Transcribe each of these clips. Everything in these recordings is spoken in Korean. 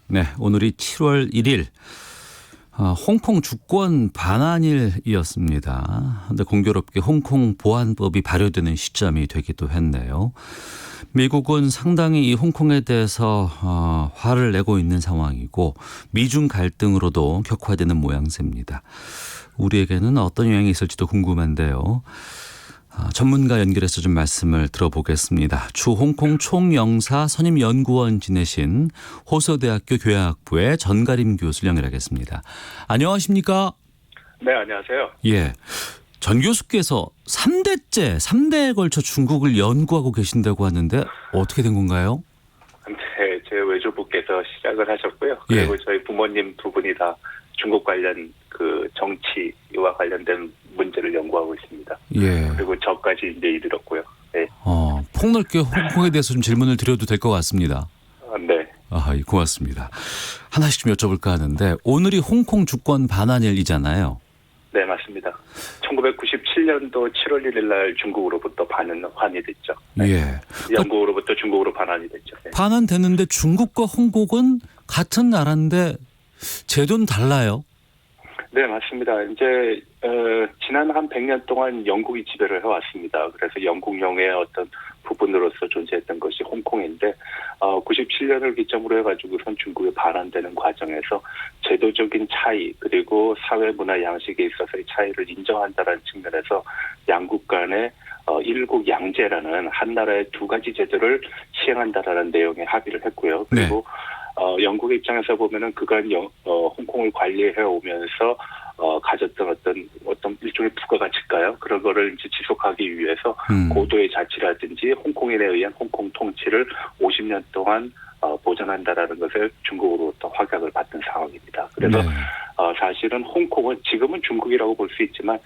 네, 오늘이 7월 1일 홍콩 주권 반환일이었습니다. 그런데 공교롭게 홍콩 보안법이 발효되는 시점이 되기도 했네요. 미국은 상당히 이 홍콩에 대해서 화를 내고 있는 상황이고 미중 갈등으로도 격화되는 모양새입니다. 우리에게는 어떤 영향이 있을지도 궁금한데요. 전문가 연결해서 좀 말씀을 들어보겠습니다. 주 홍콩 총영사 선임연구원 지내신 호서대학교 교양학부의 전가림 교수를 연결하겠습니다. 안녕하십니까? 네, 안녕하세요. 예. 전 교수께서 3대에 걸쳐 중국을 연구하고 계신다고 하는데 어떻게 된 건가요? 네, 제 외조부께서 시작을 하셨고요. 그리고 저희 부모님 두 분이 다 중국 관련 그 정치와 관련된 문제를 연구하고 있습니다. 예. 그리고 저까지 이제 이르렀고요. 네. 폭넓게 홍콩에 대해서 좀 질문을 드려도 될 것 같습니다. 네. 고맙습니다. 하나씩 좀 여쭤볼까 하는데 오늘이 홍콩 주권 반환일이잖아요. 네, 맞습니다. 1997년도 7월 1일 날 중국으로부터 반환이 됐죠. 네. 예. 영국으로부터 중국으로 반환이 됐죠. 네. 반환됐는데 중국과 홍콩은 같은 나라인데 제도는 달라요. 네, 맞습니다. 이제 지난 한 100년 동안 영국이 지배를 해왔습니다. 그래서 영국령의 어떤 부분으로서 존재했던 것이 홍콩인데 97년을 기점으로 해가지고선 중국에 반환되는 과정에서 제도적인 차이 그리고 사회 문화 양식에 있어서의 차이를 인정한다는 측면에서 양국 간의 일국양제라는 한 나라의 두 가지 제도를 시행한다라는 내용의 합의를 했고요. 그리고 영국의 입장에서 보면은 그간 홍콩을 관리해 오면서 가졌던 어떤 일종의 부가가치일까요? 그런 거를 이제 지속하기 위해서 고도의 자치라든지 홍콩인에 의한 홍콩 통치를 50년 동안 보전한다라는 것을 중국으로부터 확약을 받은 상황입니다. 그래서 사실은 홍콩은 지금은 중국이라고 볼 수 있지만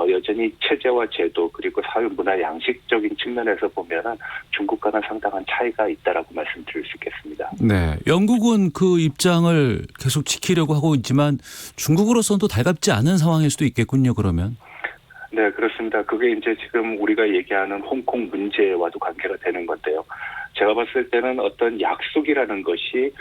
여전히 체제와 제도 그리고 사회 문화 양식적인 측면에서 보면은 중국과는 상당한 차이가 있다라고 말씀드릴 수 있겠습니다. 네, 영국은 그 입장을 계속 지키려고 하고 있지만 중국으로서는 또 달갑지 않은 상황일 수도 있겠군요. 그러면. 네, 그렇습니다. 그게 이제 지금 우리가 얘기하는 홍콩 문제와도 관계가 되는 건데요. 제가 봤을 때는 어떤 약속이라는 것이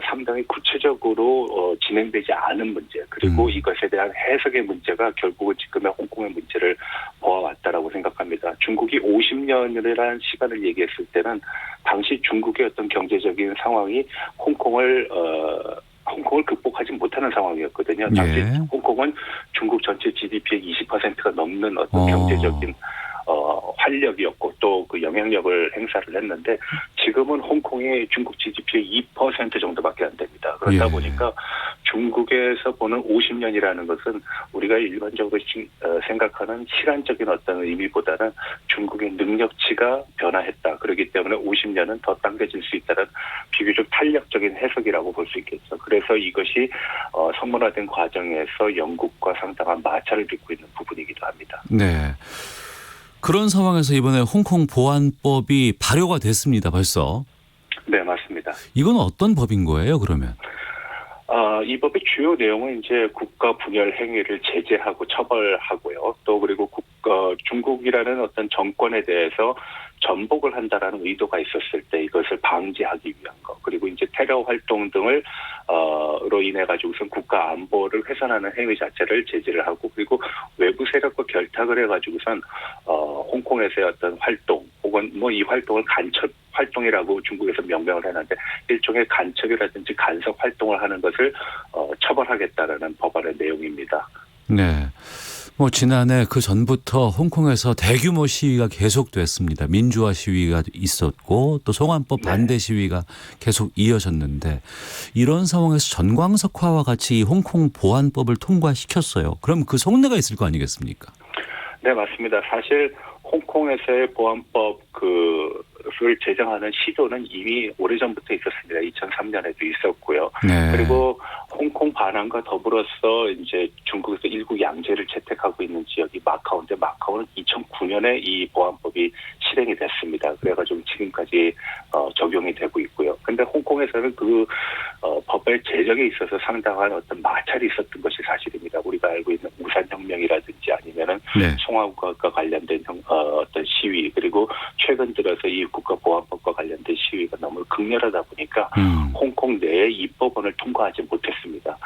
상당히 구체적으로 진행되지 않은 문제 그리고 이것에 대한 해석의 문제가 결국은 지금의 홍콩의 문제를 보아왔다라고 생각합니다. 중국이 50년이라는 시간을 얘기했을 때는 당시 중국의 어떤 경제적인 상황이 홍콩을 극복하지 못하는 상황이었거든요. 당시 홍콩은 중국 전체 GDP의 20%가 넘는 어떤 경제적인 활력이었고 또 그 영향력을 행사를 했는데 지금은 홍콩이 중국 GDP의 2% 정도밖에 안 됩니다. 그러다 보니까 중국에서 보는 50년이라는 것은 우리가 일반적으로 생각하는 시간적인 어떤 의미보다는 중국의 능력치가 변화했다. 그렇기 때문에 50년은 더 당겨질 수 있다는 비교적 탄력적인 해석이라고 볼 수 있겠죠. 그래서 이것이 성문화된 과정에서 영국과 상당한 마찰을 빚고 있는 부분이기도 합니다. 네. 그런 상황에서 이번에 홍콩 보안법이 발효가 됐습니다. 벌써. 네, 맞습니다. 이건 어떤 법인 거예요, 그러면? 이 법의 주요 내용은 이제 국가 분열 행위를 제재하고 처벌하고요. 또 그리고 중국이라는 어떤 정권에 대해서 전복을 한다라는 의도가 있었을 때 이것을 방지하기 위한 것. 그리고 이제 테러 활동 등을 로 인해 가지고선 국가 안보를 훼손하는 행위 자체를 제재를 하고 그리고 외부 세력과 결탁을 해 가지고선 홍콩에서의 어떤 활동 혹은 뭐 이 활동을 간첩 활동이라고 중국에서 명명을 해놨는데 일종의 간첩이라든지 간섭 활동을 하는 것을 처벌하겠다라는 법안의 내용입니다. 네. 지난해 그 전부터 홍콩에서 대규모 시위가 계속됐습니다. 민주화 시위가 있었고 또 송환법 반대 시위가 계속 이어졌는데 이런 상황에서 전광석화와 같이 이 홍콩 보안법을 통과시켰어요. 그럼 그 속내가 있을 거 아니겠습니까? 네, 맞습니다. 사실 홍콩에서의 보안법을 제정하는 시도는 이미 오래전부터 있었습니다. 2003년에도 있었고요. 그리고 홍콩 반환과 더불어서 이제 중국에서 일국 양제를 채택하고 있는 지역이 마카오인데 마카오는 2009년에 이 보안법이 실행이 됐습니다. 그래가지고 지금까지 적용이 되고 있고요. 근데 홍콩에서는 그 법의 제정에 있어서 상당한 어떤 마찰이 있었던 것이 사실입니다. 우리가 알고 있는 우산혁명이라든지 아니면은 네. 송화국과 관련된 어떤 시위, 그리고 최근 들어서 이 국가보안법과 관련된 시위가 너무 극렬하다 보니까 홍콩 내에 입법원을 통과하지 못했습니다.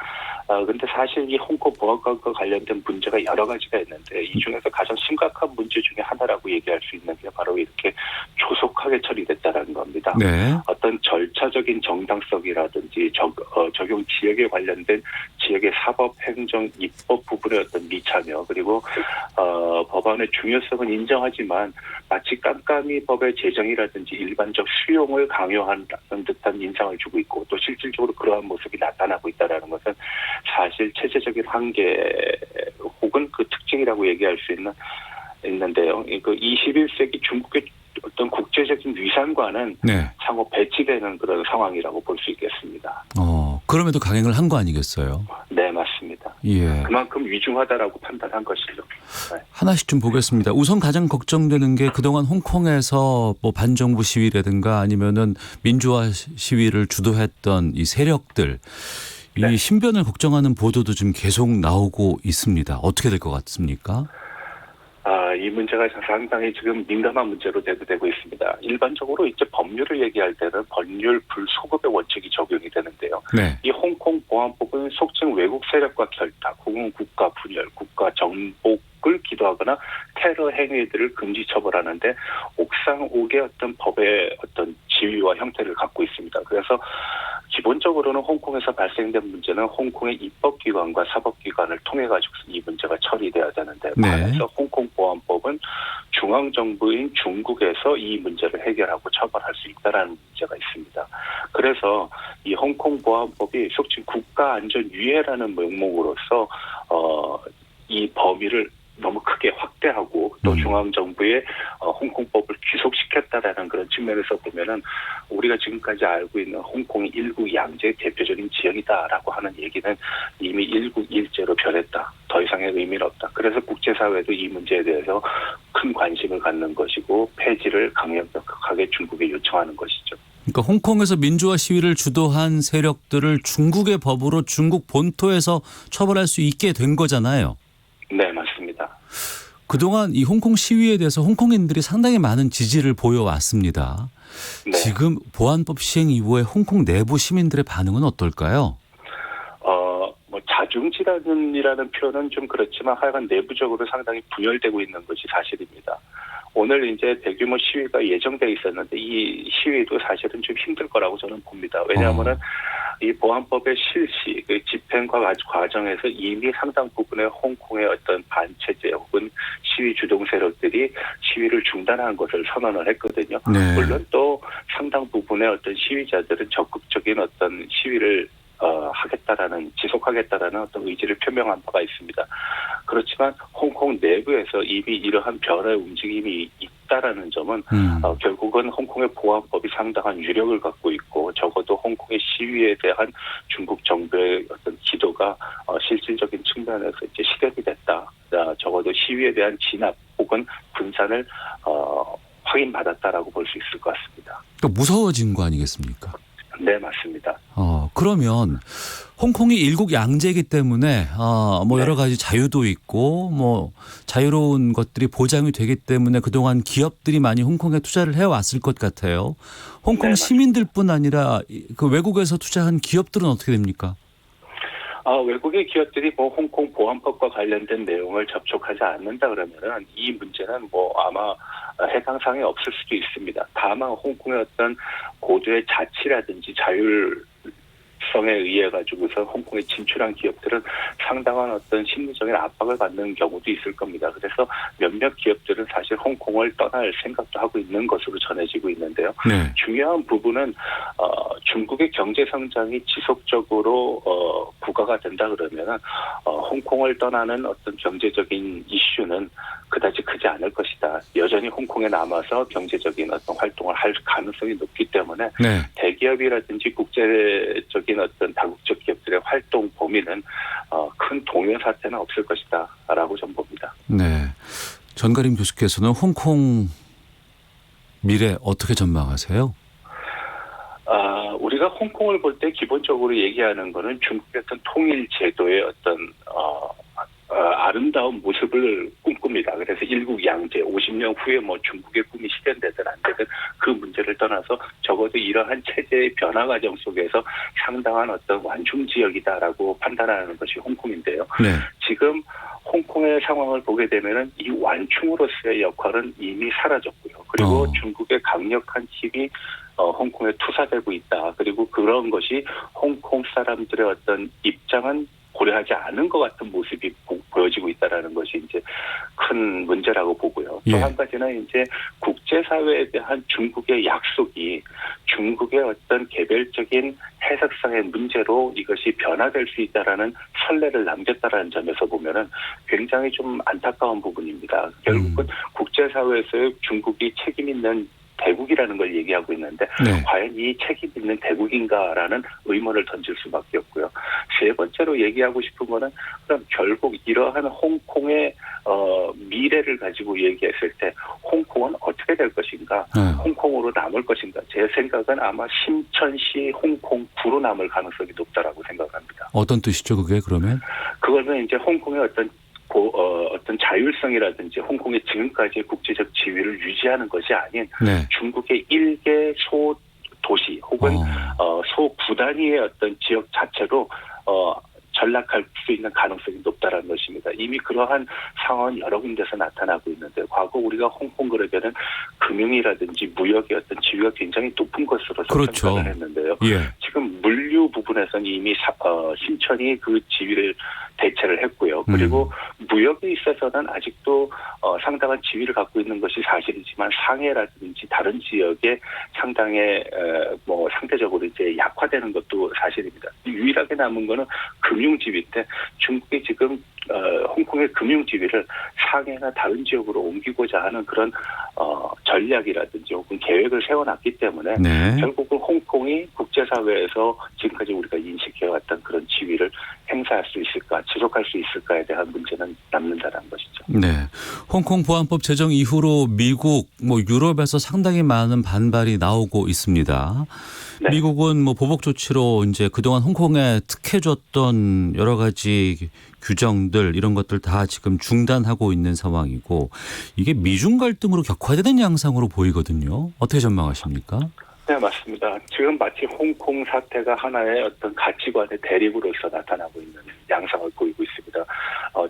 근데 사실 이 홍콩 보안법과 관련된 문제가 여러 가지가 있는데 이 중에서 가장 심각한 문제 중에 하나라고 얘기할 수 있는 게 바로 이렇게 조속하게 처리됐다라는 겁니다. 네. 어떤 절차적인 정당성이라든지 적용 지역에 관련된 지역의 사법, 행정, 입법 부분의 어떤 미참여, 그리고 법안의 중요성은 인정하지만 마치 깜깜이 법의 제정이라든지 일반적 수용을 강요하는 듯한 인상을 주고 있고 또 실질적으로 그러한 모습이 나타나고 있다는 것은 사실 체제적인 한계 혹은 그 특징이라고 얘기할 수 있는데요. 그 21세기 중국의 어떤 국제적인 위상과는 네. 상호 배치되는 그런 상황이라고 볼 수 있겠습니다. 그럼에도 강행을 한 거 아니겠어요? 네, 맞습니다. 예. 그만큼 위중하다라고 판단한 것이죠. 네. 하나씩 좀 보겠습니다. 우선 가장 걱정되는 게 그동안 홍콩에서 뭐 반정부 시위라든가 아니면은 민주화 시위를 주도했던 이 세력들, 네. 이 신변을 걱정하는 보도도 지금 계속 나오고 있습니다. 어떻게 될 것 같습니까? 이 문제가 상당히 지금 민감한 문제로 대두되고 있습니다. 일반적으로 이제 법률을 얘기할 때는 법률 불소급의 원칙이 적용이 되는데요. 네. 이 홍콩 보안법은 속칭 외국 세력과 결탁 혹은 국가 분열, 국가 정복을 기도하거나 테러 행위들을 금지 처벌하는데 옥상옥의 어떤 법의 어떤 지위와 형태를 갖고 있습니다. 그래서 기본적으로는 홍콩에서 발생된 문제는 홍콩의 입법기관과 사법기관을 통해 가지고 이 문제가 처리돼야 되는데 네. 반해서 홍콩 보안법은 중앙정부인 중국에서 이 문제를 해결하고 처벌할 수 있다는 문제가 있습니다. 그래서 이 홍콩 보안법이 속칭 국가안전위해라는 명목으로서 이 범위를 너무 크게 확대하고 또 중앙정부의 홍콩법을 귀속시켰다라는 그런 측면에서 보면은 우리가 지금까지 알고 있는 홍콩이 일국 양제의 대표적인 지역이다라고 하는 얘기는 이미 일국일제로 변했다. 더 이상의 의미는 없다. 그래서 국제사회도 이 문제에 대해서 큰 관심을 갖는 것이고 폐지를 강력하게 중국에 요청하는 것이죠. 그러니까 홍콩에서 민주화 시위를 주도한 세력들을 중국의 법으로 중국 본토에서 처벌할 수 있게 된 거잖아요. 네, 맞습니다. 그동안 이 홍콩 시위에 대해서 홍콩인들이 상당히 많은 지지를 보여왔습니다. 네. 지금 보안법 시행 이후에 홍콩 내부 시민들의 반응은 어떨까요? 자중질환이라는 표현은 좀 그렇지만 하여간 내부적으로 상당히 분열되고 있는 것이 사실입니다. 오늘 이제 대규모 시위가 예정돼 있었는데 이 시위도 사실은 좀 힘들 거라고 저는 봅니다. 왜냐하면은 이 보안법의 실시, 그 집행과 과정에서 이미 상당 부분의 홍콩의 어떤 반체제 혹은 시위 주동 세력들이 시위를 중단한 것을 선언을 했거든요. 네. 물론 또 상당 부분의 어떤 시위자들은 적극적인 어떤 시위를 지속하겠다라는 어떤 의지를 표명한 바가 있습니다. 그렇지만 홍콩 내부에서 이미 이러한 변화의 움직임이 있다라는 점은 결국은 홍콩의 보안법이 상당한 유력을 갖고 있고 적어도 홍콩의 시위에 대한 중국 정부의 어떤 기도가 실질적인 측면에서 이제 실현이 됐다. 적어도 시위에 대한 진압 혹은 분산을 확인받았다라고 볼 수 있을 것 같습니다. 그러니까 무서워진 거 아니겠습니까? 네, 맞습니다. 그러면 홍콩이 일국 양제이기 때문에 네. 여러 가지 자유도 있고 뭐 자유로운 것들이 보장이 되기 때문에 그동안 기업들이 많이 홍콩에 투자를 해왔을 것 같아요. 홍콩 네, 시민들뿐 아니라 그 외국에서 투자한 기업들은 어떻게 됩니까? 외국의 기업들이 홍콩 보안법과 관련된 내용을 접촉하지 않는다 그러면은 이 문제는 아마 해당 사항이 없을 수도 있습니다. 다만 홍콩의 어떤 고도의 자치라든지 자율성에 의해 가지고서 홍콩에 진출한 기업들은 상당한 어떤 심리적인 압박을 받는 경우도 있을 겁니다. 그래서 몇몇 기업들은 사실 홍콩을 떠날 생각도 하고 있는 것으로 전해지고 있는데요. 네. 중요한 부분은 중국의 경제 성장이 지속적으로 부과가 된다 그러면은 홍콩을 떠나는 어떤 경제적인 이슈는 그다지 크지 않을 것이다. 여전히 홍콩에 남아서 경제적인 어떤 활동을 할 가능성이 높기 때문에 네. 대기업이라든지 국제적인 어떤 다국적 기업들의 활동 범위는 큰 동요 사태는 없을 것이다라고 전 봅니다. 네. 전가림 교수께서는 홍콩 미래 어떻게 전망하세요? 우리가 홍콩을 볼 때 기본적으로 얘기하는 거는 중국의 어떤 통일 제도의 어떤 아름다운 모습을 꿈꿉니다. 그래서 일국 양제, 50년 후에 뭐 중국의 꿈이 실현되든 안 되든 그 문제를 떠나서 적어도 이러한 체제의 변화 과정 속에서 상당한 어떤 완충 지역이다라고 판단하는 것이 홍콩인데요. 네. 지금 홍콩의 상황을 보게 되면은 이 완충으로서의 역할은 이미 사라졌고요. 그리고 중국의 강력한 힘이 홍콩에 투사되고 있다. 그리고 그런 것이 홍콩 사람들의 어떤 입장은 고려하지 않은 것 같은 모습이 보여지고 있다라는 것이 이제 큰 문제라고 보고요. 또 한 가지는 이제 국제사회에 대한 중국의 약속이 중국의 어떤 개별적인 해석상의 문제로 이것이 변화될 수 있다라는 선례를 남겼다라는 점에서 보면은 굉장히 좀 안타까운 부분입니다. 결국은 국제사회에서 중국이 책임 있는 대국이라는 걸 얘기하고 있는데 과연 이 책임 있는 대국인가라는 의문을 던질 수밖에 없고요. 세 번째로 얘기하고 싶은 거는 그럼 결국 이러한 홍콩의 미래를 가지고 얘기했을 때 홍콩은 어떻게 될 것인가? 홍콩으로 남을 것인가? 제 생각은 아마 심천시 홍콩구로 남을 가능성이 높다라고 생각합니다. 어떤 뜻이죠, 그게 그러면? 그거는 이제 홍콩의 어떤 자율성이라든지 홍콩의 지금까지의 국제적 지위를 유지하는 것이 아닌 중국의 일개 소도시 혹은 소구단위의 어떤 지역 자체로 전락할 수 있는 가능성이 높다라는 것입니다. 이미 그러한 상황은 여러 군데서 나타나고 있는데 과거 우리가 홍콩 그러면은 금융이라든지 무역의 어떤 지위가 굉장히 높은 것으로 생각을 했는데요. 지금 물류 부분에서는 이미 신천이 그 지위를 대체를 했고요. 그리고 무역에 있어서는 아직도 상당한 지위를 갖고 있는 것이 사실이지만 상해라든지 다른 지역에 상당히 상대적으로 이제 약화되는 것도 사실입니다. 유일하게 남은 거는 금융 지위인데 중국이 지금 홍콩의 금융 지위를 상해나 다른 지역으로 옮기고자 하는 그런 전략이라든지 혹은 계획을 세워놨기 때문에 결국은 홍콩이 국제사회에서 지금까지 우리가 인식해왔던 그런 지위를 행사할 수 있을까, 지속할 수 있을까에 대한 문제는 남는다는 것이죠. 네, 홍콩 보안법 제정 이후로 미국, 유럽에서 상당히 많은 반발이 나오고 있습니다. 미국은 보복 조치로 이제 그동안 홍콩에 특혜줬던 여러 가지 규정들 이런 것들 다 지금 중단하고 있는 상황이고 이게 미중 갈등으로 격화되는 양상으로 보이거든요. 어떻게 전망하십니까? 네, 맞습니다. 지금 마치 홍콩 사태가 하나의 어떤 가치관의 대립으로서 나타나고 있는 양상을 보이고 있습니다.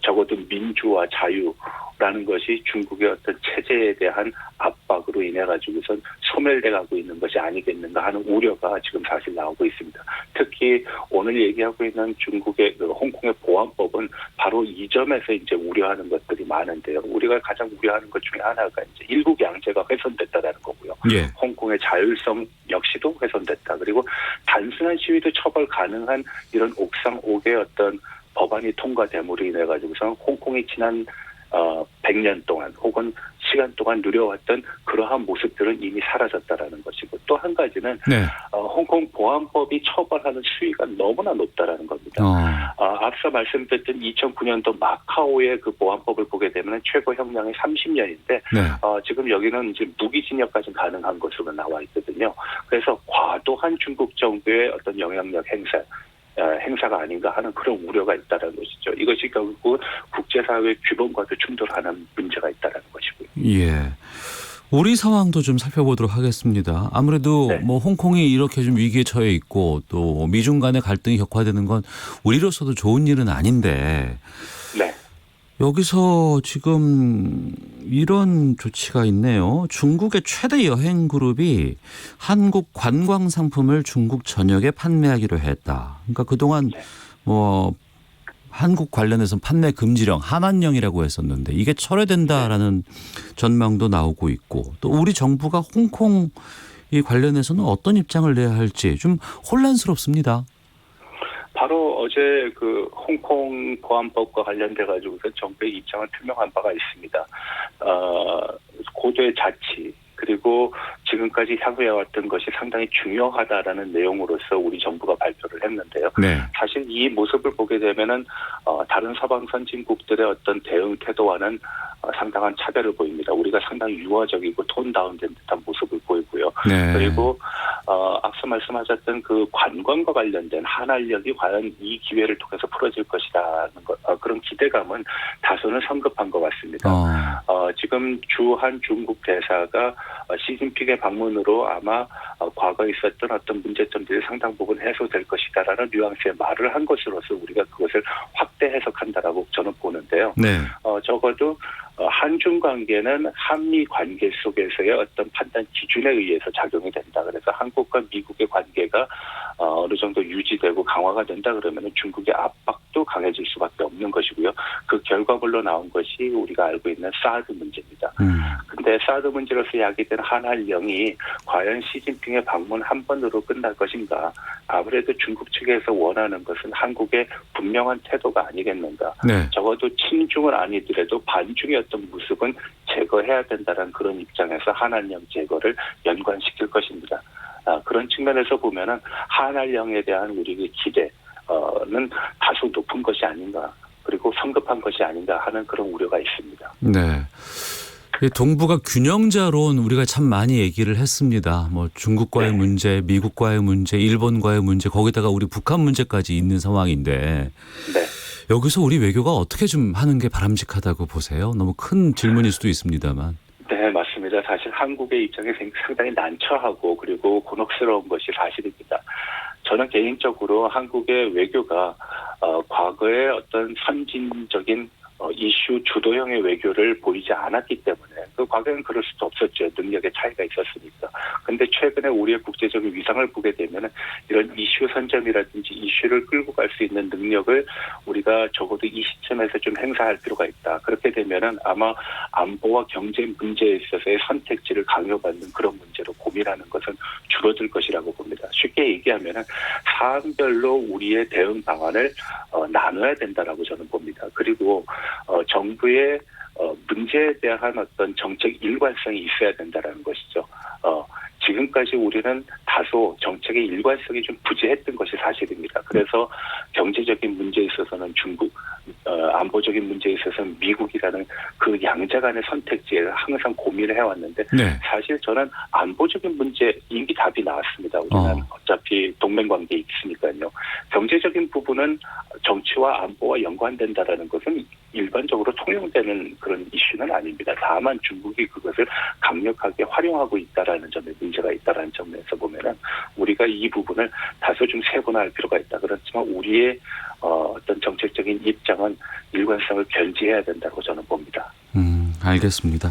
적어도 민주와 자유라는 것이 중국의 어떤 체제에 대한 압박으로 인해 가지고선 소멸돼 가고 있는 것이 아니겠는가 하는 우려가 지금 사실 나오고 있습니다. 특히 오늘 얘기하고 있는 중국의 홍콩의 보안법은 바로 이 점에서 이제 우려하는 것들이 많은데요. 우리가 가장 우려하는 것 중에 하나가 이제 일국 양제가 훼손됐다라는 거고요. 홍콩의 자율성 역시도 훼손됐다. 그리고 단순한 시위도 처벌 가능한 이런 옥상 5개 어떤 법안이 통과됨으로 인해 가지고서 홍콩이 지난 100년 동안 혹은 시간 동안 누려왔던 그러한 모습들은 이미 사라졌다라는 것이고 또 한 가지는 홍콩 보안법이 처벌하는 수위가 너무나 높다라는 겁니다. 앞서 말씀드렸던 2009년도 마카오의 그 보안법을 보게 되면 최고 형량이 30년인데 지금 여기는 이제 무기징역까지 가능한 것으로 나와 있거든요. 그래서 과도한 중국 정부의 어떤 영향력 행사가 아닌가 하는 그런 우려가 있다는 것이죠. 이것이 결국 국제사회 규범과도 충돌하는 문제가 있다는 것이고요. 예. 우리 상황도 좀 살펴보도록 하겠습니다. 아무래도 홍콩이 이렇게 좀 위기에 처해 있고 또 미중 간의 갈등이 격화되는 건 우리로서도 좋은 일은 아닌데 여기서 지금 이런 조치가 있네요. 중국의 최대 여행 그룹이 한국 관광 상품을 중국 전역에 판매하기로 했다. 그러니까 그동안 한국 관련해서 판매 금지령, 한한령이라고 했었는데 이게 철회된다라는 전망도 나오고 있고 또 우리 정부가 홍콩 이 관련해서는 어떤 입장을 내야 할지 좀 혼란스럽습니다. 바로 어제 그 홍콩 보안법과 관련돼 가지고서 정부의 입장을 표명한 바가 있습니다. 고도의 자치 그리고 지금까지 향후해왔던 것이 상당히 중요하다라는 내용으로서 우리 정부가 발표를 했는데요. 사실 이 모습을 보게 되면은 다른 서방 선진국들의 어떤 대응 태도와는 상당한 차별을 보입니다. 우리가 상당히 유화적이고 톤 다운된 듯한 모습을 보이고요. 그리고 앞서 말씀하셨던 그 관광과 관련된 한알력이 과연 이 기회를 통해서 풀어질 것이라는 그런 기대감은 다소는 성급한 것 같습니다. 지금 주한 중국 대사가 시진핑의 방문으로 아마 과거에 있었던 어떤 문제점들이 상당 부분 해소될 것이다라는 뉘앙스의 말을 한 것으로서 우리가 그것을 확대 해석한다라고 저는 보는데요. 네. 적어도 한중 관계는 한미 관계 속에서의 어떤 판단 기준에 의해서 작용이 된다. 그래서 한국과 미국의 관계가 어느 정도 유지되고 강화가 된다 그러면 중국의 압박도 강해질 수밖에 없는 것이고요. 그 결과물로 나온 것이 우리가 알고 있는 사드 문제입니다. 근데 사드 문제로서 야기된 한할령이 과연 시진핑의 방문 한 번으로 끝날 것인가? 아무래도 중국 측에서 원하는 것은 한국의 분명한 태도가 아니겠는가? 네. 적어도 친중은 아니더라도 반중의 어떤 모습은 제거해야 된다는 그런 입장에서 한한령 제거를 연관시킬 것입니다. 그런 측면에서 보면은 한한령에 대한 우리의 기대는 다소 높은 것이 아닌가, 그리고 성급한 것이 아닌가 하는 그런 우려가 있습니다. 네. 이 동북아 균형자론 우리가 참 많이 얘기를 했습니다. 뭐 중국과의 문제, 미국과의 문제, 일본과의 문제, 거기다가 우리 북한 문제까지 있는 상황인데 여기서 우리 외교가 어떻게 좀 하는 게 바람직하다고 보세요? 너무 큰 질문일 수도 있습니다만. 네, 맞습니다. 사실 한국의 입장이 상당히 난처하고 그리고 곤혹스러운 것이 사실입니다. 저는 개인적으로 한국의 외교가 과거의 어떤 선진적인 이슈 주도형의 외교를 보이지 않았기 때문에 그 과거에는 그럴 수도 없었죠. 능력의 차이가 있었으니까. 그런데 최근에 우리의 국제적인 위상을 보게 되면 이런 이슈 선점이라든지 이슈를 끌고 갈 수 있는 능력을 우리가 적어도 이 시점에서 좀 행사할 필요가 있다. 그렇게 되면은 아마 안보와 경제 문제에 있어서의 선택지를 강요받는 그런 문제로 고민하는 것은 줄어들 것이라고 봅니다. 쉽게 얘기하면은 사안별로 우리의 대응 방안을 나눠야 된다라고 저는 봅니다. 그리고 정부의 문제에 대한 어떤 정책 일관성이 있어야 된다라는 것이죠. 지금까지 우리는 다소 정책의 일관성이 좀 부재했던 것이 사실입니다. 그래서 경제적인 문제에 있어서는 중국, 안보적인 문제에 있어서는 미국이라는 그 양자 간의 선택지를 항상 고민을 해왔는데 사실 저는 안보적인 문제 이미 답이 나왔습니다. 우리는 어차피 동맹관계에 있으니까요. 경제적인 부분은 정치와 안보와 연관된다라는 것은 일반적으로 통용되는 그런 이슈는 아닙니다. 다만 중국이 그것을 강력하게 활용하고 있다라는 점에 문제가 있다라는 점에서 보면은 우리가 이 부분을 다소 좀 세분화할 필요가 있다. 그렇지만 우리의 어떤 정책적인 입장은 일관성을 견지해야 된다고 저는 봅니다. 알겠습니다.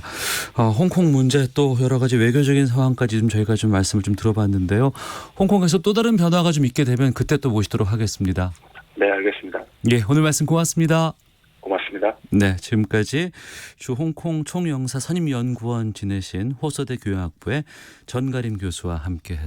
홍콩 문제 또 여러 가지 외교적인 상황까지 좀 저희가 좀 말씀을 좀 들어봤는데요. 홍콩에서 또 다른 변화가 좀 있게 되면 그때 또 모시도록 하겠습니다. 네, 알겠습니다. 예, 오늘 말씀 고맙습니다. 고맙습니다. 네, 지금까지 주 홍콩 총영사 선임연구원 지내신 호서대 교양학부의 전가림 교수와 함께했습니다.